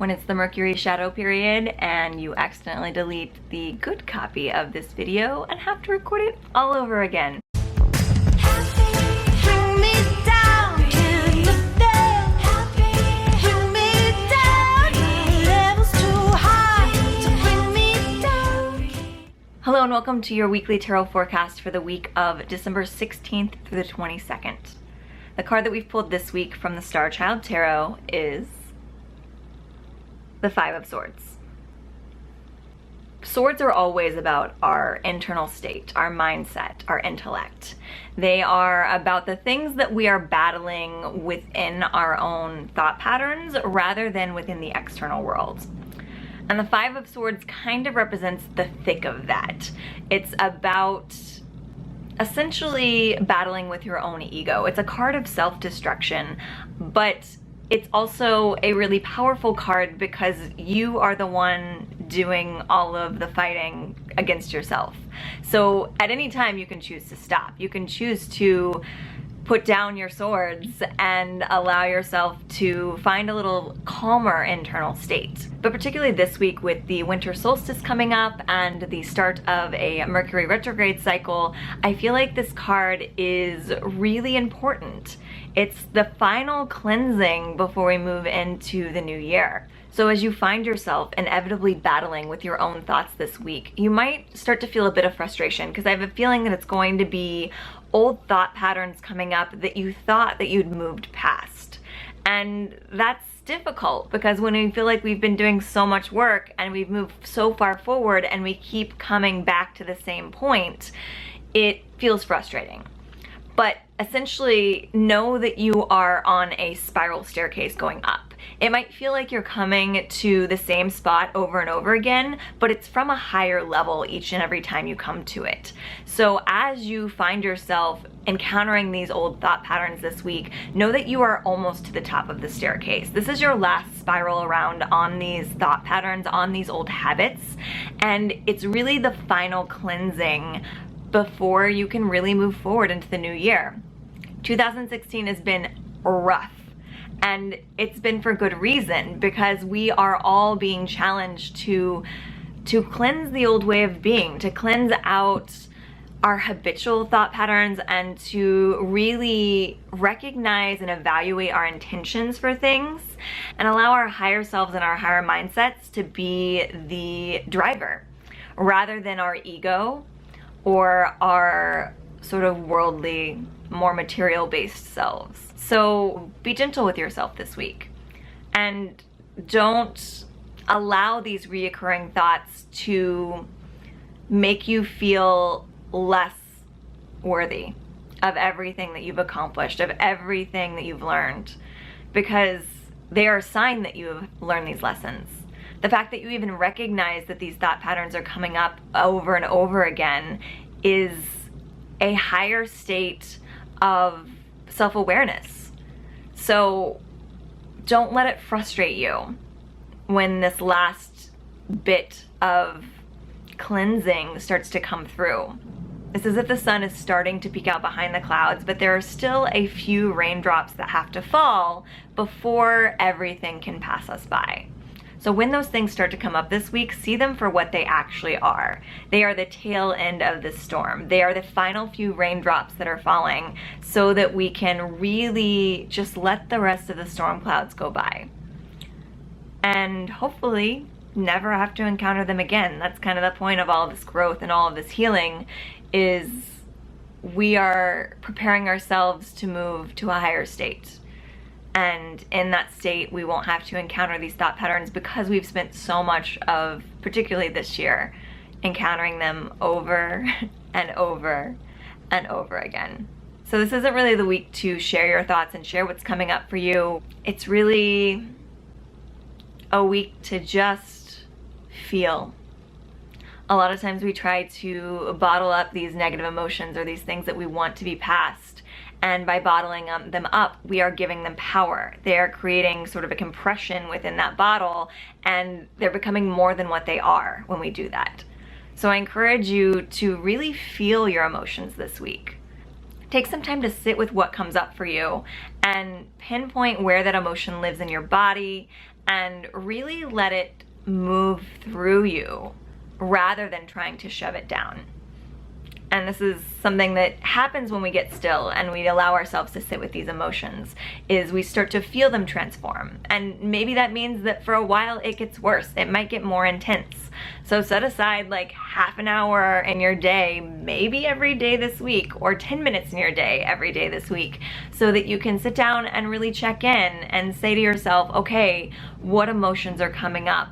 when it's the Mercury shadow period and you accidentally delete the good copy of this video and have to record it all over again. Hello and welcome to your weekly tarot forecast for the week of December 16th through the 22nd. The card that we've pulled this week from the Star Child Tarot is the Five of Swords. Swords are always about our internal state, our mindset, our intellect. They are about the things that we are battling within our own thought patterns rather than within the external world. And the Five of Swords kind of represents the thick of that. It's about essentially battling with your own ego. It's a card of self-destruction, but it's also a really powerful card because you are the one doing all of the fighting against yourself. So at any time you can choose to stop. You can choose to put down your swords and allow yourself to find a little calmer internal state. But particularly this week with the winter solstice coming up and the start of a Mercury retrograde cycle, I feel like this card is really important. It's the final cleansing before we move into the new year. So as you find yourself inevitably battling with your own thoughts this week, you might start to feel a bit of frustration because I have a feeling that it's going to be old thought patterns coming up that you thought that you'd moved past. And that's difficult because when we feel like we've been doing so much work and we've moved so far forward and we keep coming back to the same point, it feels frustrating. But essentially know that you are on a spiral staircase going up. It might feel like you're coming to the same spot over and over again, but it's from a higher level each and every time you come to it. So as you find yourself encountering these old thought patterns this week, know that you are almost to the top of the staircase. This is your last spiral around on these thought patterns, on these old habits, and it's really the final cleansing before you can really move forward into the new year. 2016 has been rough. And it's been for good reason because we are all being challenged to cleanse the old way of being, to cleanse out our habitual thought patterns and to really recognize and evaluate our intentions for things and allow our higher selves and our higher mindsets to be the driver rather than our ego or our sort of worldly, more material-based selves. So be gentle with yourself this week and don't allow these reoccurring thoughts to make you feel less worthy of everything that you've accomplished, of everything that you've learned, because they are a sign that you've learned these lessons. The fact that you even recognize that these thought patterns are coming up over and over again is a higher state of self-awareness. So don't let it frustrate you when this last bit of cleansing starts to come through. It's as if the sun is starting to peek out behind the clouds, but there are still a few raindrops that have to fall before everything can pass us by. So when those things start to come up this week, see them for what they actually are. They are the tail end of the storm. They are the final few raindrops that are falling so that we can really just let the rest of the storm clouds go by. And hopefully never have to encounter them again. That's kind of the point of all of this growth and all of this healing, is we are preparing ourselves to move to a higher state. And in that state, we won't have to encounter these thought patterns because we've spent so much of, particularly this year, encountering them over and over and over again. So this isn't really the week to share your thoughts and share what's coming up for you. It's really a week to just feel. A lot of times we try to bottle up these negative emotions or these things that we want to be past. And by bottling them up, we are giving them power. They are creating sort of a compression within that bottle, and they're becoming more than what they are when we do that. So I encourage you to really feel your emotions this week. Take some time to sit with what comes up for you and pinpoint where that emotion lives in your body and really let it move through you rather than trying to shove it down. And this is something that happens when we get still and we allow ourselves to sit with these emotions, is we start to feel them transform. And maybe that means that for a while it gets worse. It might get more intense. So set aside like half an hour in your day, maybe every day this week, or 10 minutes in your day every day this week, so that you can sit down and really check in and say to yourself, okay, what emotions are coming up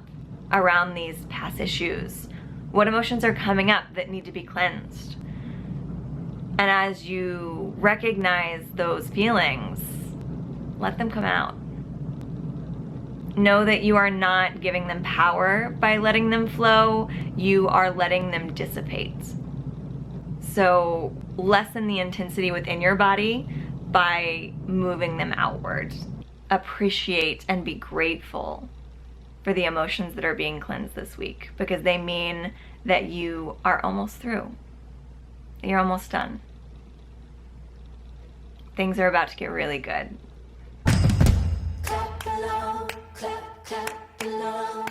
around these past issues? What emotions are coming up that need to be cleansed? And as you recognize those feelings, let them come out. Know that you are not giving them power by letting them flow, you are letting them dissipate. So lessen the intensity within your body by moving them outward. Appreciate and be grateful for the emotions that are being cleansed this week, because they mean that you are almost through. You're almost done. Things are about to get really good. Clap along, clap, clap along.